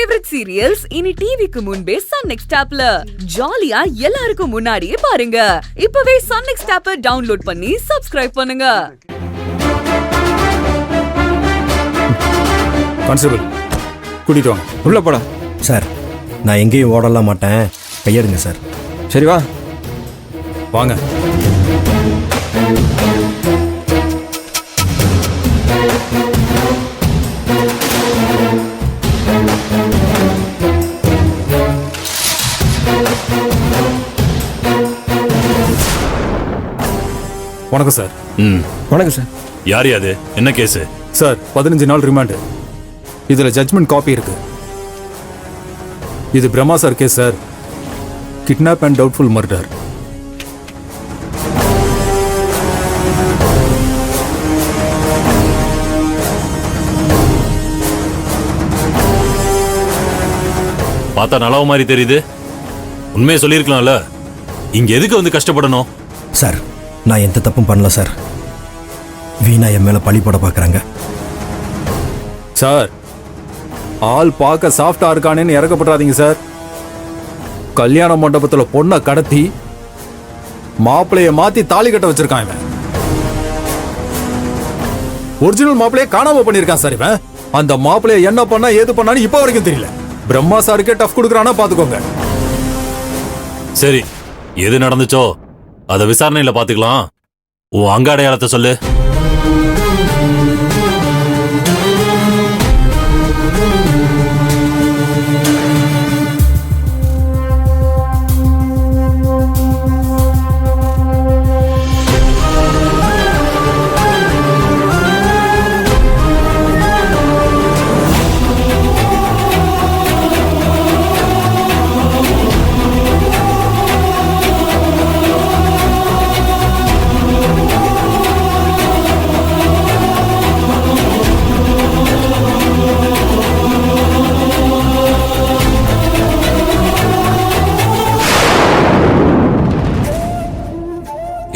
Favourite serials இனி டிவிக்கு முன்பே சன் நெக்ஸ்ட் ஆப்ல ஜாலியா எல்லாருக்கும் முன்னாடியே பாருங்க. இப்பவே சன் நெக்ஸ்ட் ஆப்பை டவுன்லோட் பண்ணி சப்ஸ்கிரைப் பண்ணுங்க. கான்ஸ்டபிள் கூட்டிட்டு வாங்க. உள்ள போடா. சார், நான் எங்கேயும் ஓடலாம் மாட்டேன், கையெடுங்க சார். சரி வா வாங்க. வணக்கம் சார். வணக்கம் சார். யார் யாது? என்ன கேஸ் சார்? 15 நாள் ரிமாண்ட். இதுல ஜட்ஜ்மெண்ட் காப்பி இருக்கு. இது Brahma sir case sir. Kidnap and doubtful murder. பார்த்தா நலவு மாதிரி தெரியுது. உண்மையை சொல்லியிருக்கலாம்ல. இங்க எதுக்கு வந்து கஷ்டப்படணும்? சார், நான் எந்த தப்பும் பண்ணல சார். வீணா என் மேல பழி போட பாக்குறாங்க சார். ஆள் பார்க்க சாஃப்டா இருக்கானேன்னு இறக்கப்படாதீங்க சார். கல்யாண மண்டபத்துல பொண்ணை கடத்தி மாப்பிளைய மாத்தி தாலி கட்ட வச்சிருக்கான் இவன். ஒரிஜினல் மாப்பிளைய காணாம பண்ணிருக்கான் சார் இவன். அந்த மாப்பிளைய என்ன பண்ணா ஏது பண்ணான்னு இப்ப வரைக்கும் தெரியல. பிரம்மா சாருக்கே டஃப் கொடுக்குறானா பாத்துக்கோங்க. சரி, எது நடந்துச்சோ அத விசாரணையில பாத்துக்கலாம். உன் அங்க அடையாளத்தை சொல்லு.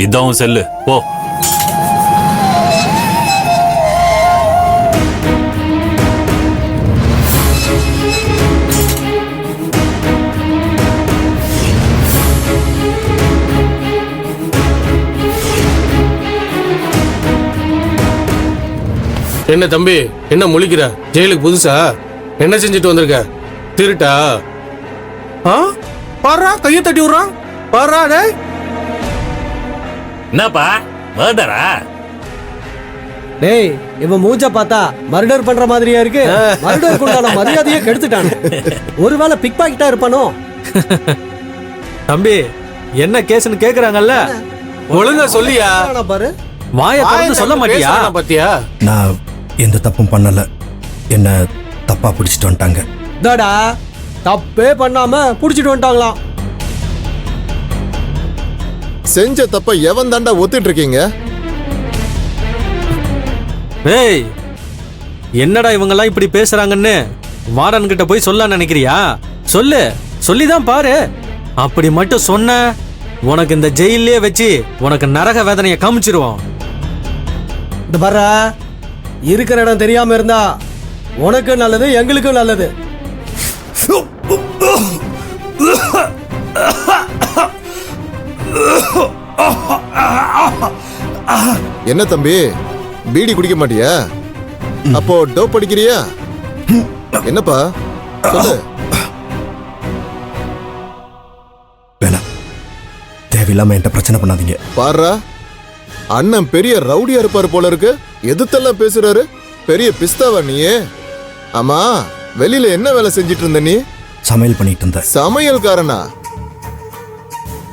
இதான் செல்லு, போ. என்ன தம்பி, என்ன முழிக்கிற? ஜெயிலுக்கு புதுசா? என்ன செஞ்சுட்டு வந்திருக்க? திருட்டா? பாரா, கையை தட்டி விடுறான் பாரா. டேய், என்னப்பா மர்டரா? டேய், இவன் மூஞ்ச பார்த்தா மர்டர் பண்ற மாதிரியா இருக்கு. மர்டர் கொண்டான மரியாதையே கெடுத்துட்டான். ஒருவேளை பிக் பாக்கெட்டா இருப்பானோ? தம்பி, என்ன கேஸ்னு கேக்குறாங்கல்ல, ஒழுங்கா சொல்லியா? பாரு, வாயை திறந்து சொல்ல மாட்டியா? பாத்தியா? நான் எந்த தப்பும் பண்ணல, என்ன தப்பா பிடிச்சிட்டு வந்துட்டாங்க. தாடா, தப்பே பண்ணாம புடிச்சிட்டு வந்துட்டாங்களாம். செஞ்ச தப்ப எவன் தாண்டா ஒத்துட்டு இருக்கீங்க? ஏய், என்னடா இவங்கெல்லாம் இப்படி பேசுறாங்கன்னு வார்டன் கிட்ட போய் சொல்ல நினைக்கிறியா? சொல்லு, சொல்லிதான் பாரு. அப்படி மட்டும் சொன்ன உனக்கு இந்த ஜெயிலே வச்சு உனக்கு நரக வேதனையை காமிச்சிருவோம். இந்த பாரு, இருக்கிற இடம் தெரியாம இருந்தா உனக்கு நல்லது, எங்களுக்கும் நல்லது. என்ன தம்பி, பீடி குடிக்க மாட்டியா? அப்போ டோப் அடிக்கிறியா? என்னப்பா சொல்லு. வேணாம், தேவையில்லாம என்கிட்ட பிரச்சனை பண்ணாதீங்க. பாரா, அண்ணன் பெரிய ரவுடியா இருப்பாரு போல இருக்கு. எதுத்தெல்லாம் பேசுறாரு. பெரிய பிஸ்தாவா நீயே? ஆமா, வெளியில என்ன வேலை செஞ்சிட்டு இருந்த நீ? சமையல் பண்ணிட்டு இருந்தேன். சமையல்காரனா?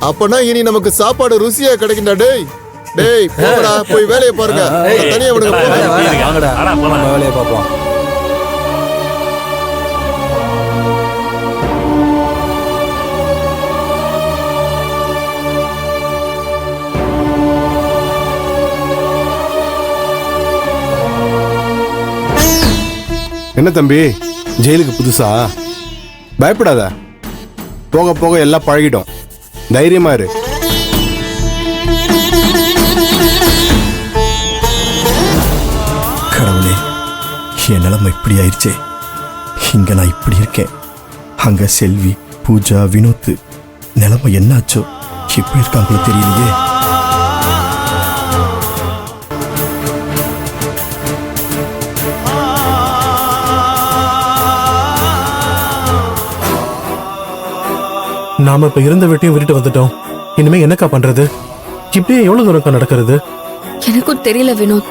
அப்பனா இனி நமக்கு சாப்பாடு ருசியா கிடைக்கும்டா. டேய் டேய், போடா, போய் வேலையை பாருங்க. தனியா விடுங்க. வேலையை பார்ப்போம். என்ன தம்பி, ஜெயிலுக்கு புதுசா? பயப்படாத, போக போக எல்லாம் பழகிடும். தைரியமா இரு. கடவுளே, என் நிலைமை இப்படி ஆயிடுச்சே. இங்க நான் இப்படி இருக்கேன், அங்க செல்வி, பூஜா, வினோத் நிலைமை என்னாச்சோ எப்படி இருக்காங்களோ தெரியலையே. நாம இப்ப இருந்த வீட்டையும் விட்டுட்டு வந்துட்டோம். இனிமே என்னக்கா பண்றது? இப்படியே எவ்வளவு தூரம்க்கா நடக்கிறது? எனக்கும் தெரியல வினோத்.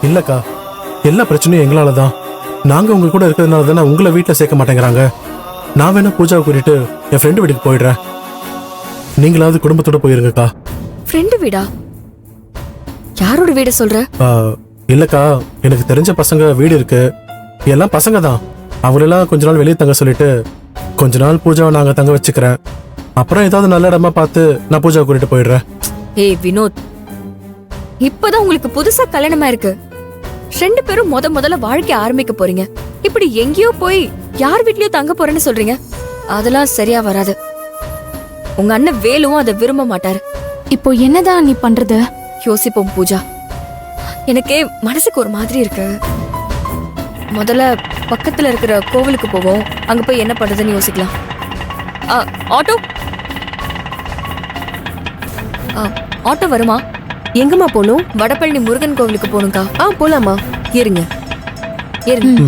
இல்லக்கா, எல்லா பிரச்சனையும் எங்களால தான். நாங்க உங்க கூட இருக்கிறதுனால தானே உங்களை வீட்டுல சேர்க்க மாட்டேங்கிறாங்க. நான் வேணா பூஜாவை கூட்டிட்டு என் ஃப்ரெண்டு வீட்டுக்கு போயிடுறேன். நீங்களாவது குடும்பத்தோட போயிருங்கக்கா. ஃப்ரெண்டு வீடா? யாரோட வீட சொல்ற? இல்லக்கா, எனக்கு தெரிஞ்ச பசங்க வீடு இருக்கு. எல்லாம் பசங்க தான். அவங்களெல்லாம் கொஞ்ச நாள் வெளியே தங்க சொல்லிட்டு கொஞ்ச நாள் பூஜாவை நாங்க தங்க வச்சுக்கிறேன். அப்புறம் ஏதாவது நல்ல இடமா பார்த்து நான் பூஜாவை கூட்டிட்டு போயிடுறேன். ஏய் வினோத், இப்பதான் உங்களுக்கு புதுசா கல்யாணமா இருக்கு. 2 பேரும் முதல்ல வாழ்க்கை ஆரம்பிக்க போறீங்க. இப்படி எங்கேயோ போய் யார் வீட்லயோ தங்க போறேன்னு சொல்றீங்க. அதெல்லாம் சரியா வராது. உங்க அண்ணன் வேலுவும் அதை விரும்ப மாட்டாரு. இப்போ என்னதான் நீ பண்றது? யோசிப்போம் பூஜா. எனக்கே மனசுக்கு ஒரு மாதிரி இருக்கு. முதல்ல பக்கத்துல இருக்கிற கோவிலுக்கு போவோம். அங்க போய் என்ன பண்றதுன்னு யோசிக்கலாம். ஆட்டோ ஆட்டோ வருமா? எங்கம்மா போகணும்? வடபழனி முருகன் கோவிலுக்கு போகணும்க்கா. போலாமா? இருங்க இருங்க.